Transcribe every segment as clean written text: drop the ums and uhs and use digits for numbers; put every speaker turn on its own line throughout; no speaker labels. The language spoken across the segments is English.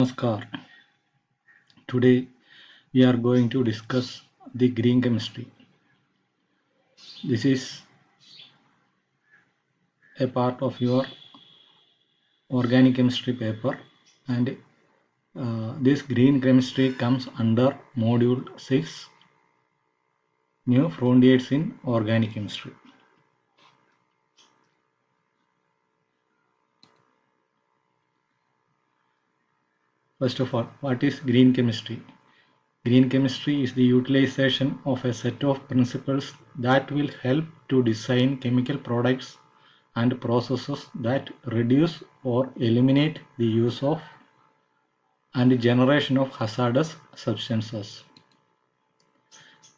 Namaskar. Today we are going to discuss the green chemistry. This is a part of your organic chemistry paper, and this green chemistry comes under module 6, new frontiers in organic chemistry. First of all, what is green chemistry? Green chemistry is the utilization of a set of principles that will help to design chemical products and processes that reduce or eliminate the use of and generation of hazardous substances.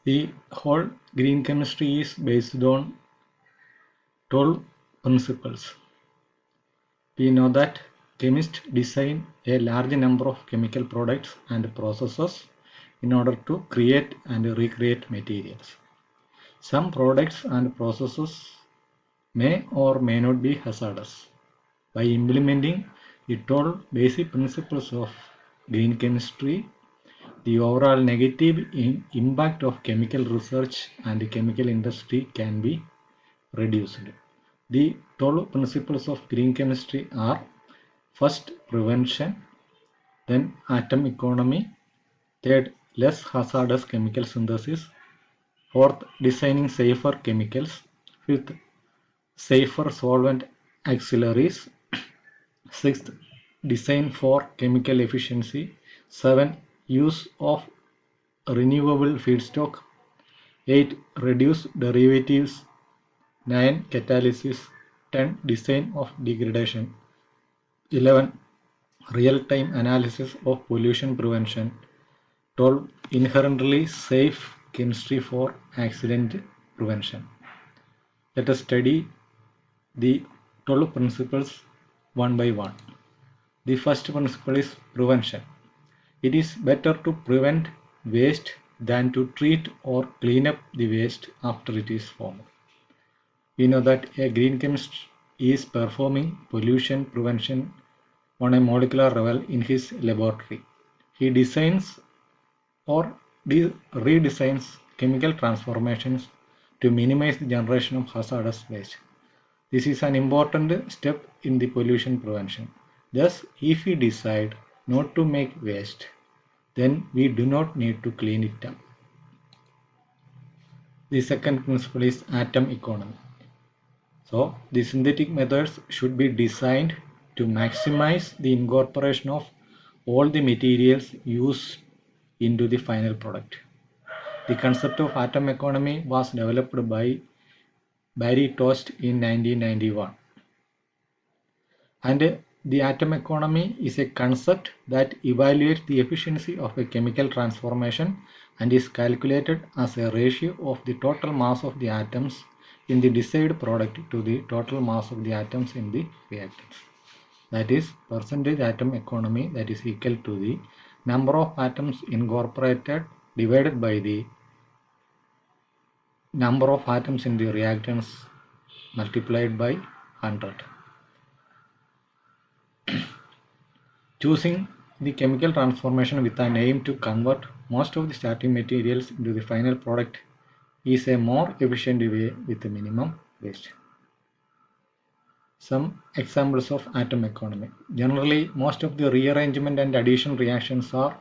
The whole green chemistry is based on 12 principles. We know that chemists design a large number of chemical products and processes in order to create and recreate materials. Some products and processes may or may not be hazardous. By implementing the 12 basic principles of green chemistry, the overall negative impact of chemical research and chemical industry can be reduced. The 12 principles of green chemistry are: first, prevention; then, atom economy; third, less hazardous chemical synthesis; fourth, designing safer chemicals; fifth, safer solvent auxiliaries; sixth, design for chemical efficiency; 7, use of renewable feedstock; 8, reduce derivatives; 9, catalysis; 10, design of degradation; 11, real-time analysis of pollution prevention; 12, inherently safe chemistry for accident prevention. Let us study the 12 principles one by one. The first principle is prevention. It is better to prevent waste than to treat or clean up the waste after it is formed. We know that a green chemist is performing pollution prevention on a molecular level in his laboratory. He designs or redesigns chemical transformations to minimize the generation of hazardous waste. This is an important step in the pollution prevention. Thus, if we decide not to make waste, then we do not need to clean it up. The second principle is atom economy. So, the synthetic methods should be designed to maximize the incorporation of all the materials used into the final product. The concept of atom economy was developed by Barry Tost in 1991. And the atom economy is a concept that evaluates the efficiency of a chemical transformation and is calculated as a ratio of the total mass of the atoms in the desired product to the total mass of the atoms in the reactants. That is, percentage atom economy, that is equal to the number of atoms incorporated divided by the number of atoms in the reactants multiplied by 100. Choosing the chemical transformation with an aim to convert most of the starting materials into the final product is a more efficient way with a minimum waste. Some examples of atom economy. Generally, most of the rearrangement and addition reactions have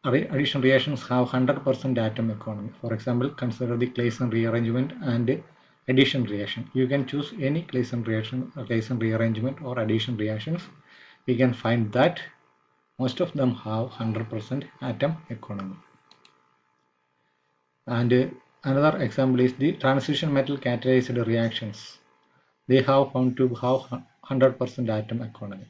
100% atom economy. For example, consider the Claisen rearrangement and addition reaction. You can choose any Claisen reaction, Claisen rearrangement or addition reactions. We can find that most of them have 100% atom economy. And another example is the transition metal catalyzed reactions. They have found to have 100% atom economy.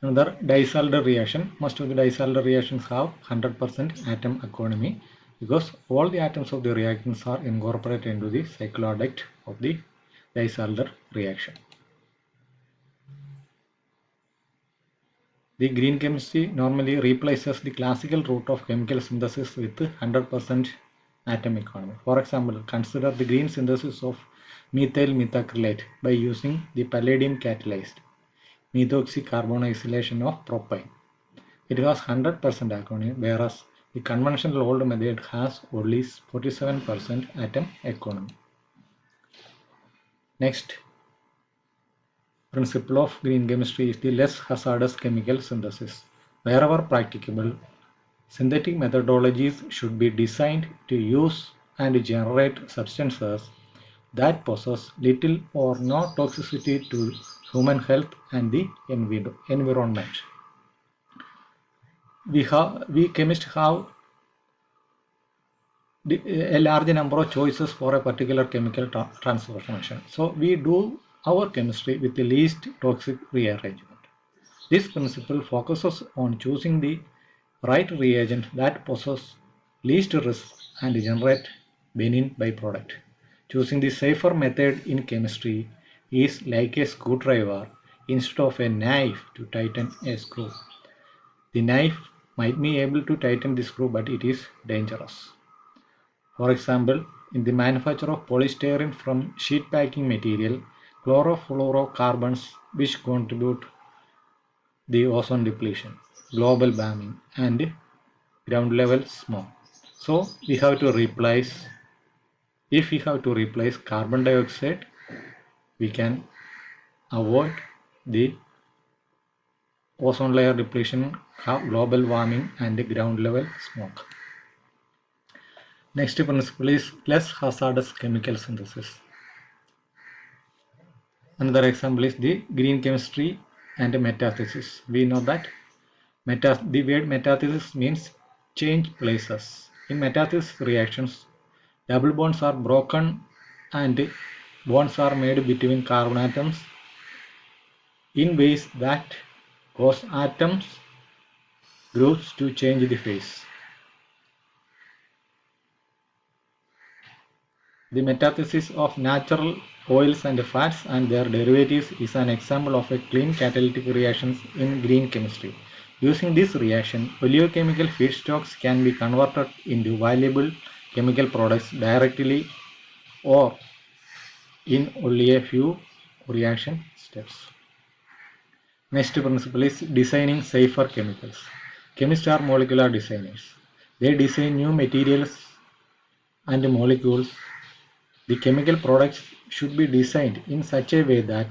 Another Diels-Alder reaction. Most of the Diels-Alder reactions have 100% atom economy because all the atoms of the reactants are incorporated into the cycloadduct of the Diels-Alder reaction. The green chemistry normally replaces the classical route of chemical synthesis with 100% atom economy. For example, consider the green synthesis of methyl methacrylate by using the palladium catalyst. methoxycarbonylation of propane. It has 100% economy, whereas the conventional old method has only 47% atom economy. Next principle of green chemistry is the less hazardous chemical synthesis. Wherever practicable, synthetic methodologies should be designed to use and generate substances that possess little or no toxicity to human health and the environment. We chemists have a large number of choices for a particular chemical transformation. So we do our chemistry with the least toxic rearrangement. This principle focuses on choosing the right reagent that possesses least risk and generate benign byproduct. Choosing the safer method in chemistry is like a screwdriver instead of a knife to tighten a screw. The knife might be able to tighten the screw, but it is dangerous. For example, in the manufacture of polystyrene from sheet packing material, chlorofluorocarbons which contribute the ozone depletion, global warming and ground level smoke. So we have to replace, if we have to replace carbon dioxide, we can avoid the ozone layer depletion, global warming and ground level smoke. Next principle is less hazardous chemical synthesis. Another example is the green chemistry and metathesis. We know that the word metathesis means change places. In metathesis reactions, double bonds are broken and bonds are made between carbon atoms in ways that cause atoms groups to change the phase. The metathesis of natural oils and fats and their derivatives is an example of a clean catalytic reactions in green chemistry. Using this reaction, oleochemical feedstocks can be converted into valuable chemical products directly or in only a few reaction steps. Next principle is designing safer chemicals. Chemists are molecular designers. They design new materials and molecules. The chemical products should be designed in such a way that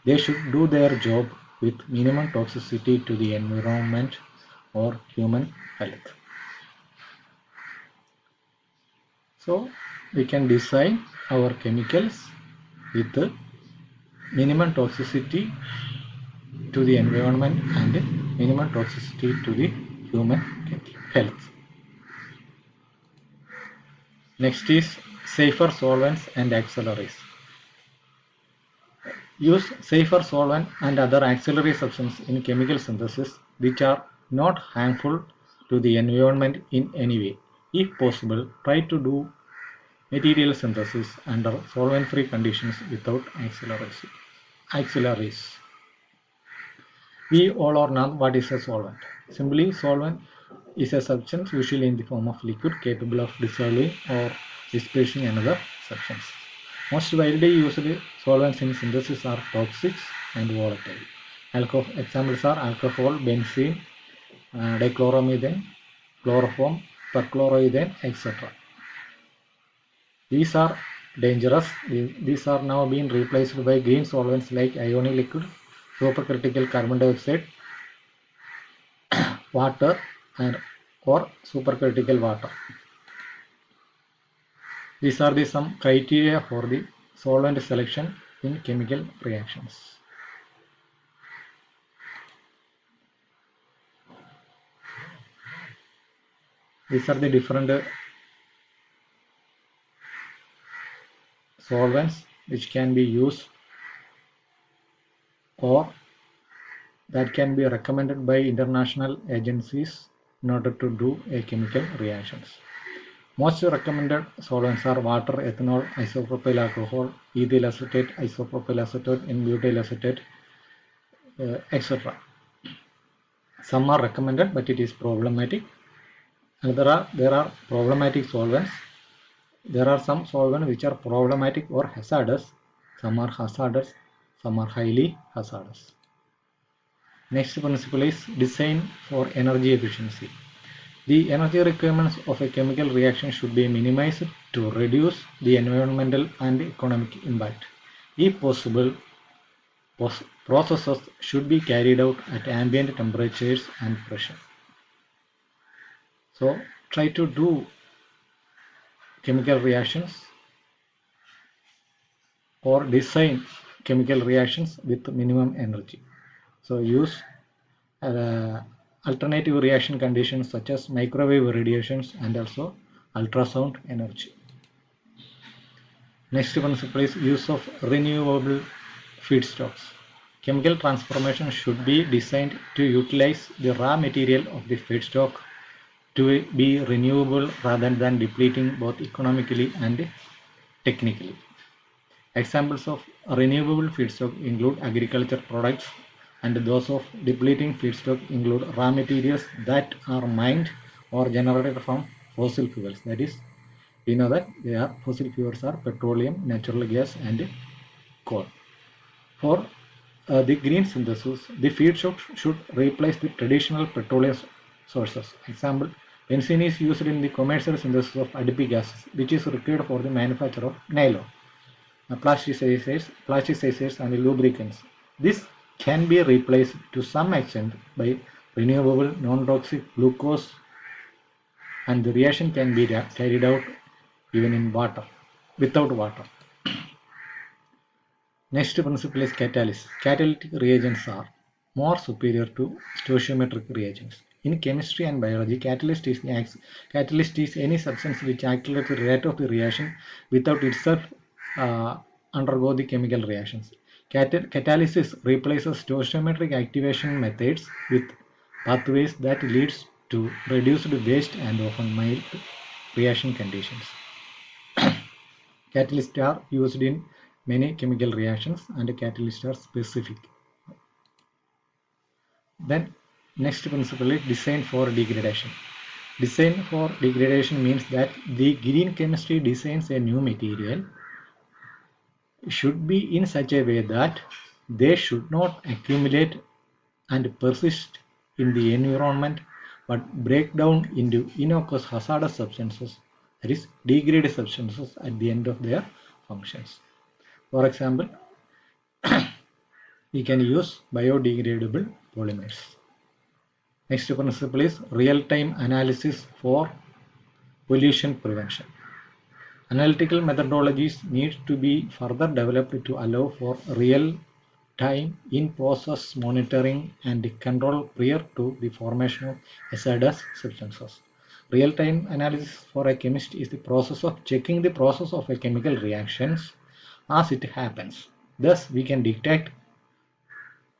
they should do their job with minimum toxicity to the environment or human health. So we can design our chemicals with minimum toxicity to the environment and minimum toxicity to the human health. Next is safer solvents and auxiliaries. Use safer solvent and other auxiliary substances in chemical synthesis which are not harmful to the environment in any way. If possible, try to do material synthesis under solvent-free conditions without auxiliaries. We all or know what is a solvent. Simply, solvent is a substance usually in the form of liquid capable of dissolving or displacing another substance. Most widely used solvents in synthesis are toxic and volatile. Examples are alcohol, benzene, dichloromethane, chloroform, perchloroethane, etc. These are dangerous. These are now being replaced by green solvents like ionic liquid, supercritical carbon dioxide, water or supercritical water. These are some criteria for the solvent selection in chemical reactions. These are the different solvents which can be used or that can be recommended by international agencies in order to do a chemical reactions. Most recommended solvents are water, ethanol, isopropyl alcohol, ethyl acetate, isopropyl acetate, N-butyl acetate, etc. Some are recommended, but it is problematic. And there are problematic solvents. There are some solvents which are problematic or hazardous. Some are hazardous, some are highly hazardous. Next principle is design for energy efficiency. The energy requirements of a chemical reaction should be minimized to reduce the environmental and economic impact. If possible, processes should be carried out at ambient temperatures and pressure. So try to do chemical reactions or design chemical reactions with minimum energy. So use uh, alternative reaction conditions such as microwave radiations and also ultrasound energy. Next principle is use of renewable feedstocks. Chemical transformation should be designed to utilize the raw material of the feedstock to be renewable rather than depleting both economically and technically. Examples of renewable feedstock include agriculture products, and those of depleting feedstock include raw materials that are mined or generated from fossil fuels. That is, we know that fossil fuels are petroleum, natural gas, and coal. For the green synthesis, the feedstock should replace the traditional petroleum sources. Example, benzene is used in the commercial synthesis of adipic gases, which is required for the manufacture of nylon, plasticizers and lubricants. This can be replaced to some extent by renewable non-toxic glucose, and the reaction can be carried out even in water, without water. Next principle is catalysis. Catalytic reagents are more superior to stoichiometric reagents. In chemistry and biology, catalyst is any substance which accelerates the rate of the reaction without itself undergo the chemical reactions. Catalysis replaces stoichiometric activation methods with pathways that leads to reduced waste and often mild reaction conditions. Catalysts are used in many chemical reactions and catalysts are specific. Then next principle is design for degradation. Design for degradation means that the green chemistry designs a new material should be in such a way that they should not accumulate and persist in the environment but break down into innocuous hazardous substances, that is degraded substances at the end of their functions. For example, we can use biodegradable polymers. Next principle is real-time analysis for pollution prevention. Analytical methodologies need to be further developed to allow for real-time in-process monitoring and control prior to the formation of hazardous substances. Real-time analysis for a chemist is the process of checking the process of a chemical reactions as it happens. Thus, we can detect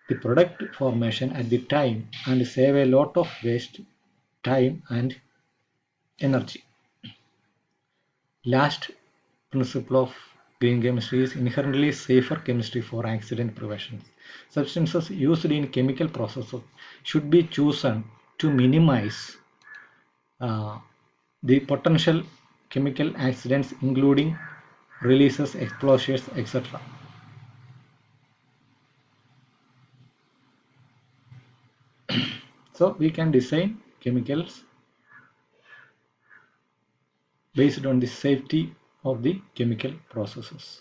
the product formation at the time and save a lot of waste, time, and energy. Last principle of green chemistry is inherently safer chemistry for accident prevention. Substances used in chemical processes should be chosen to minimize the potential chemical accidents, including releases, explosions, etc. So we can design chemicals based on the safety of the chemical processes.